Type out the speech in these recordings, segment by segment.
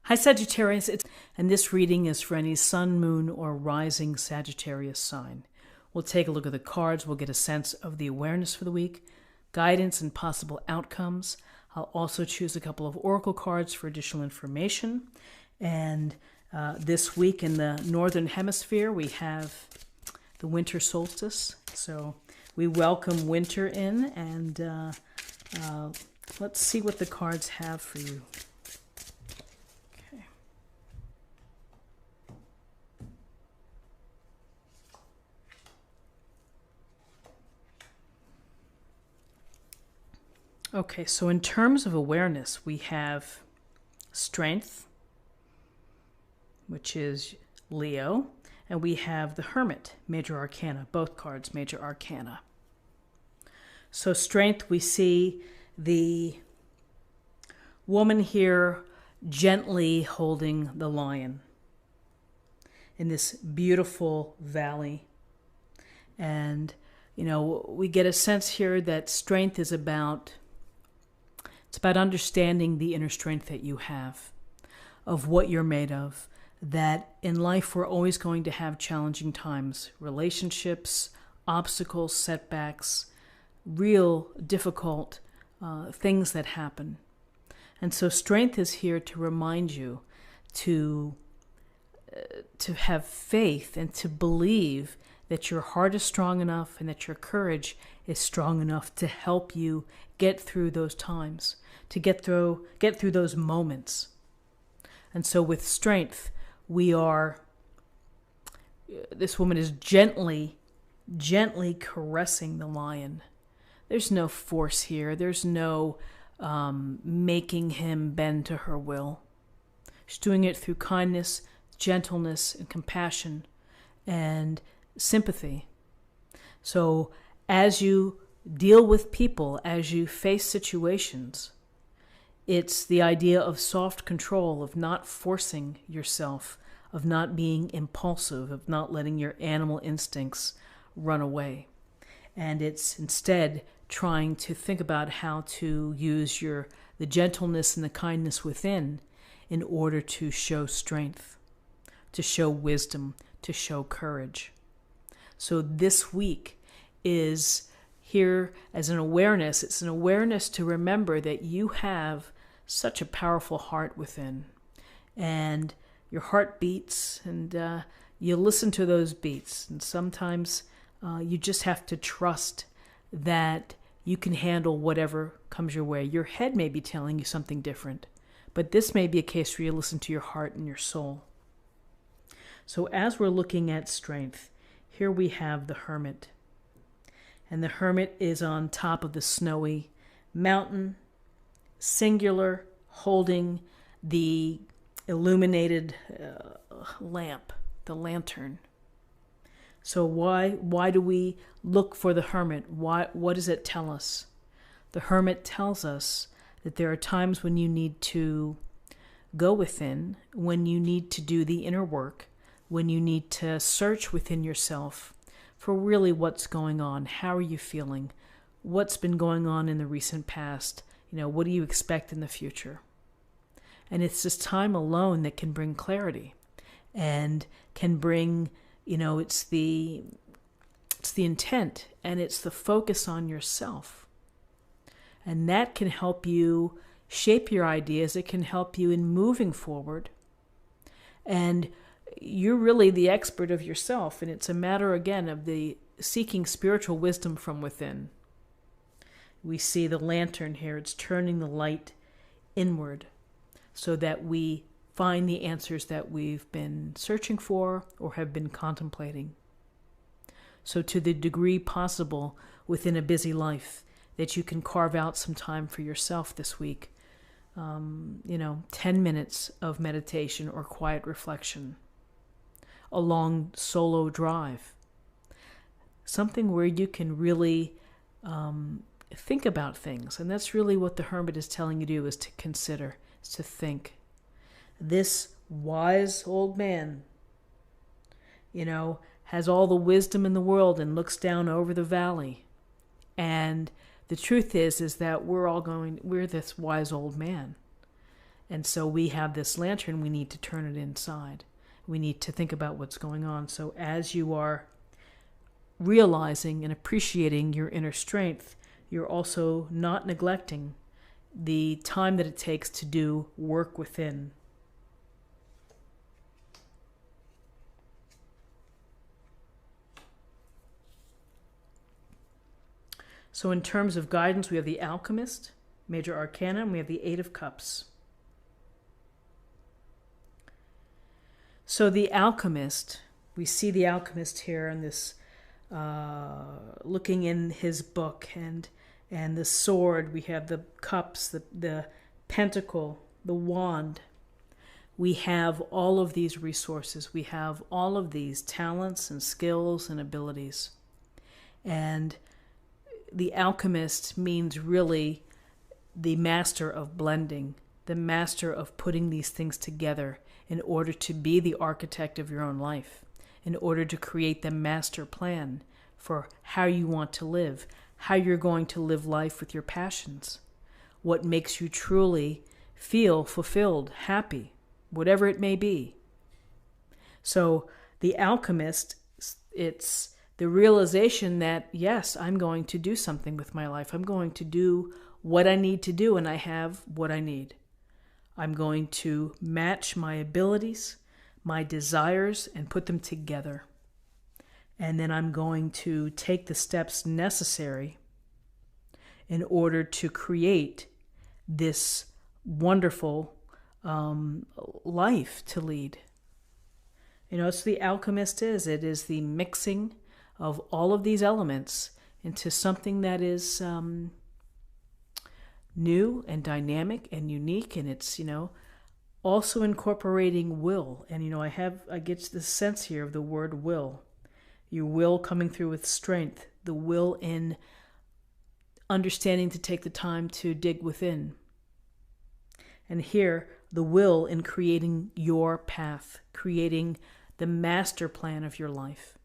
Hi Sagittarius, and this reading is for any sun, moon, or rising Sagittarius sign. We'll take a look at the cards, we'll get a sense of the awareness for the week, guidance and possible outcomes. I'll also choose a couple of oracle cards for additional information. And this week in the Northern Hemisphere, we have the winter solstice. So we welcome winter in, and let's see what the cards have for you. Okay, so in terms of awareness, we have strength, which is Leo, and we have the Hermit, major arcana, both cards, major arcana. So strength, we see the woman here gently holding the lion in this beautiful valley. And, you know, we get a sense here that strength is about understanding the inner strength that you have, of what you're made of, that in life we're always going to have challenging times, relationships, obstacles, setbacks, real difficult things that happen. And so strength is here to remind you to have faith and to believe that your heart is strong enough and that your courage is strong enough to help you get through those times, to get through those moments. And so with strength, this woman is gently caressing the lion. There's no force here. There's no making him bend to her will. She's doing it through kindness, gentleness, and compassion, and sympathy. So as you deal with people, as you face situations, it's the idea of soft control, of not forcing yourself, of not being impulsive, of not letting your animal instincts run away. And it's instead trying to think about how to use the gentleness and the kindness within in order to show strength, to show wisdom, to show courage. So this week is here as an awareness. It's an awareness to remember that you have such a powerful heart within. And your heart beats, and you listen to those beats. And sometimes you just have to trust that you can handle whatever comes your way. Your head may be telling you something different, but this may be a case where you listen to your heart and your soul. So as we're looking at strength, here we have the Hermit. And the Hermit is on top of the snowy mountain, singular, holding the illuminated lamp, the lantern. So why do we look for the Hermit? What does it tell us? The Hermit tells us that there are times when you need to go within, when you need to do the inner work, when you need to search within yourself for really what's going on. How are you feeling? What's been going on in the recent past? What do you expect in the future? And it's this time alone that can bring clarity and can bring, it's the intent and it's the focus on yourself. And that can help you shape your ideas. It can help you in moving forward. And you're really the expert of yourself. And it's a matter, again, of the seeking spiritual wisdom from within. We see the lantern here. It's turning the light inward so that we find the answers that we've been searching for or have been contemplating. So to the degree possible within a busy life that you can carve out some time for yourself this week, 10 minutes of meditation or quiet reflection, a long solo drive, something where you can really think about things. And that's really what the Hermit is telling you to do, is to consider, is to think. This wise old man, has all the wisdom in the world and looks down over the valley. And the truth is that we're this wise old man. And so we have this lantern, we need to turn it inside. We need to think about what's going on. So as you are realizing and appreciating your inner strength, you're also not neglecting the time that it takes to do work within. So in terms of guidance, we have the Alchemist, Major Arcana, and we have the Eight of Cups. So the Alchemist, we see the Alchemist here in this, looking in his book, and the sword, we have the cups, the pentacle, the wand. We have all of these resources. We have all of these talents and skills and abilities. And the alchemist means really the master of blending, the master of putting these things together in order to be the architect of your own life, in order to create the master plan for how you want to live, how you're going to live life with your passions, what makes you truly feel fulfilled, happy, whatever it may be. So the alchemist, it's the realization that, yes, I'm going to do something with my life. I'm going to do what I need to do, and I have what I need. I'm going to match my abilities, my desires, and put them together. And then I'm going to take the steps necessary in order to create this wonderful life to lead. You know, it's the alchemist is. It is the mixing of all of these elements into something that is new and dynamic and unique, and it's, you know, also incorporating will. And, you know, I get the sense here of the word will. Your will coming through with strength, the will in understanding to take the time to dig within. And here, the will in creating your path, creating the master plan of your life.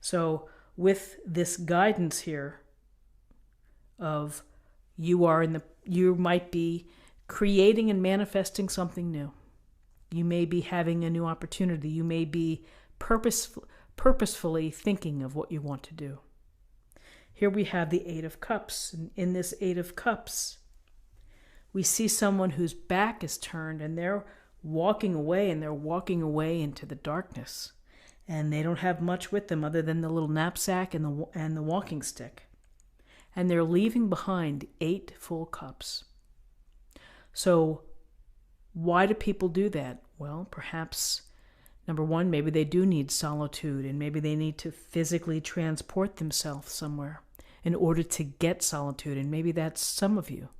So with this guidance here of you might be creating and manifesting something new. You may be having a new opportunity. You may be purposefully thinking of what you want to do. Here we have the Eight of Cups. And in this Eight of Cups, we see someone whose back is turned and they're walking away, and they're walking away into the darkness. And they don't have much with them other than the little knapsack and the walking stick. And they're leaving behind 8 full cups. So why do people do that? Well, perhaps, number one, maybe they do need solitude, and maybe they need to physically transport themselves somewhere in order to get solitude. And maybe that's some of you,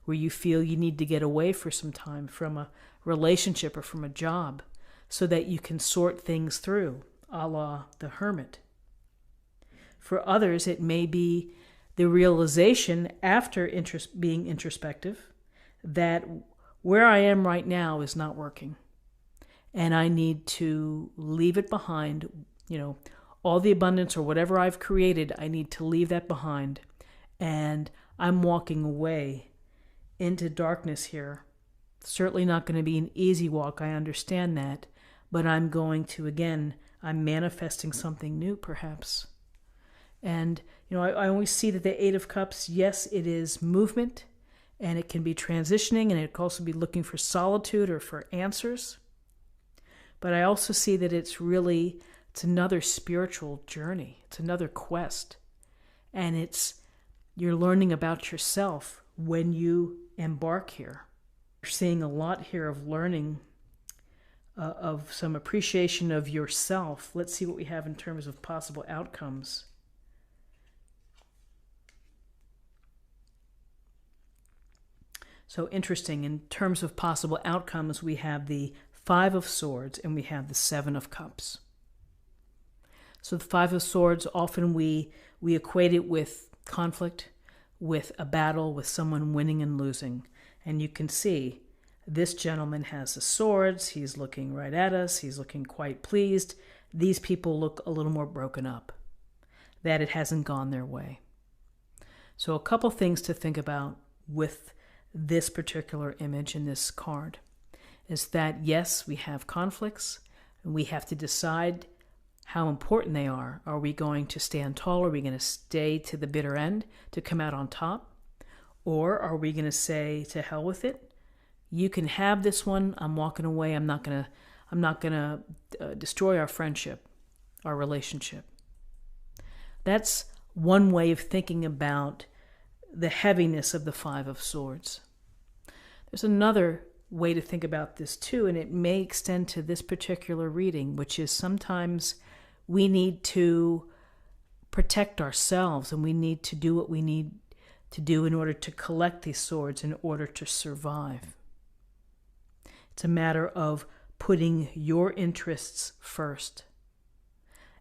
where you feel you need to get away for some time from a relationship or from a job so that you can sort things through, a la the hermit. For others, it may be the realization after being introspective that where I am right now is not working. And I need to leave it behind. You know, all the abundance or whatever I've created, I need to leave that behind. And I'm walking away into darkness here. Certainly not going to be an easy walk, I understand that. But I'm going to, again, I'm manifesting something new perhaps. And, you know, I always see that the Eight of Cups, yes, it is movement, and it can be transitioning, and it can also be looking for solitude or for answers. But I also see that it's another spiritual journey. It's another quest. And you're learning about yourself when you embark here. You're seeing a lot here of learning, of some appreciation of yourself. Let's see what we have in terms of possible outcomes. So interesting, in terms of possible outcomes, we have the Five of Swords and we have the Seven of Cups. So the Five of Swords, often we equate it with conflict, with a battle, with someone winning and losing. And you can see this gentleman has the swords. He's looking right at us. He's looking quite pleased. These people look a little more broken up, that it hasn't gone their way. So a couple things to think about with this particular image in this card is that, yes, we have conflicts, and we have to decide how important they are. Are we going to stand tall? Are we going to stay to the bitter end to come out on top? Or are we going to say, to hell with it? You can have this one. I'm walking away. I'm not going to destroy our friendship, our relationship. That's one way of thinking about the heaviness of the Five of Swords. There's another way to think about this too, and it may extend to this particular reading, which is sometimes we need to protect ourselves, and we need to do what we need to do in order to collect these swords, in order to survive. It's a matter of putting your interests first.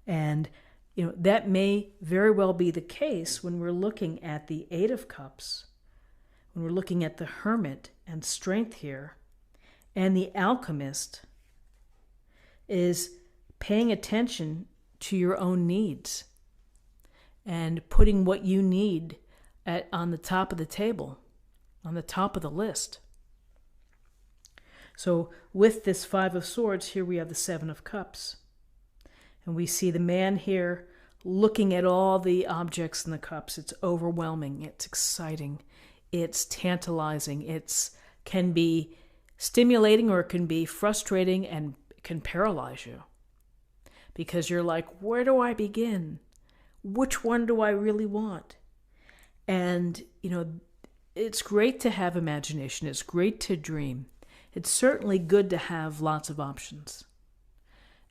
And that may very well be the case when we're looking at the Eight of Cups, when we're looking at the Hermit and strength here, and the Alchemist is paying attention to your own needs and putting what you need on the top of the table, on the top of the list. So with this Five of Swords, here we have the Seven of Cups. And we see the man here looking at all the objects in the cups. It's overwhelming. It's exciting. It's tantalizing. It can be stimulating, or it can be frustrating and can paralyze you. Because you're like, where do I begin? Which one do I really want? And, it's great to have imagination. It's great to dream. It's certainly good to have lots of options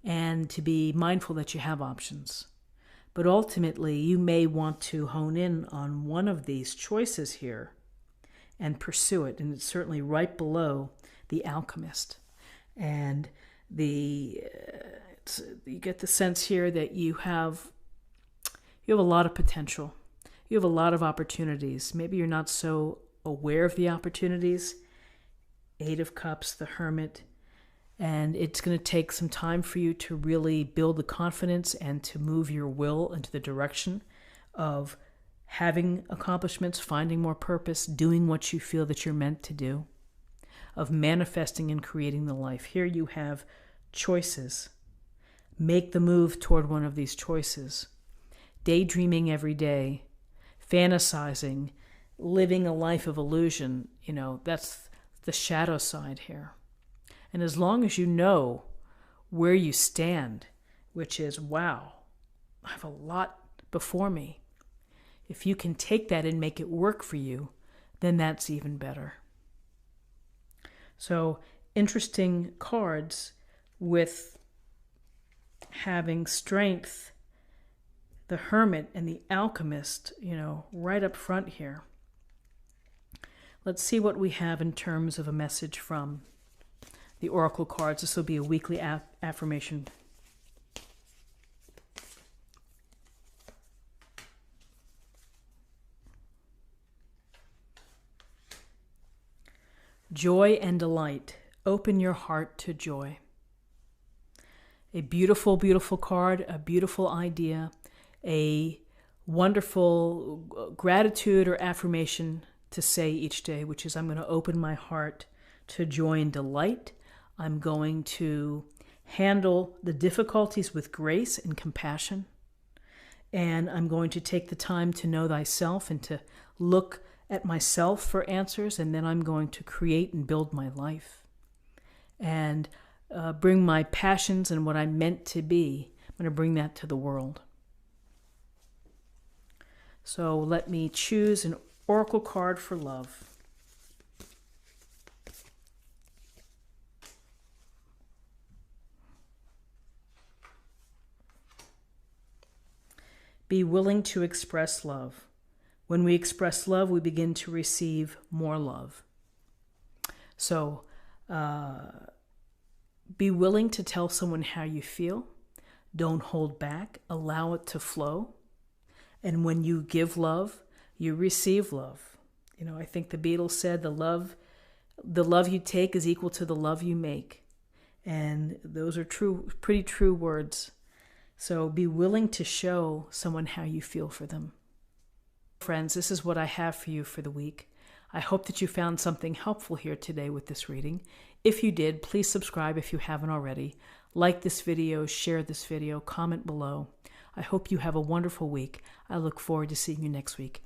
and to be mindful that you have options. But ultimately, you may want to hone in on one of these choices here and pursue it. And it's certainly right below the Alchemist. And you get the sense here that you have a lot of potential. You have a lot of opportunities. Maybe you're not so aware of the opportunities. Eight of Cups, the Hermit. And it's going to take some time for you to really build the confidence and to move your will into the direction of having accomplishments, finding more purpose, doing what you feel that you're meant to do, of manifesting and creating the life. Here you have choices. Make the move toward one of these choices. Daydreaming every day, fantasizing, living a life of illusion, that's the shadow side here. And as long as you know where you stand, which is, wow, I have a lot before me. If you can take that and make it work for you, then that's even better. So, interesting cards with having strength, the Hermit and the Alchemist, right up front here. Let's see what we have in terms of a message from the Oracle cards. This will be a weekly affirmation. Joy and delight. Open your heart to joy. A beautiful, beautiful card, a beautiful idea, a wonderful gratitude or affirmation to say each day, which is, I'm going to open my heart to joy and delight. I'm going to handle the difficulties with grace and compassion. And I'm going to take the time to know thyself and to look at myself for answers. And then I'm going to create and build my life and bring my passions and what I'm meant to be. I'm going to bring that to the world. So let me choose an oracle card for love. Be willing to express love. When we express love, we begin to receive more love. So, be willing to tell someone how you feel. Don't hold back. Allow it to flow. And when you give love, you receive love. I think the Beatles said the love you take is equal to the love you make. And those are true, pretty true words. So be willing to show someone how you feel for them. Friends, this is what I have for you for the week. I hope that you found something helpful here today with this reading. If you did, please subscribe if you haven't already. Like this video, share this video, comment below. I hope you have a wonderful week. I look forward to seeing you next week.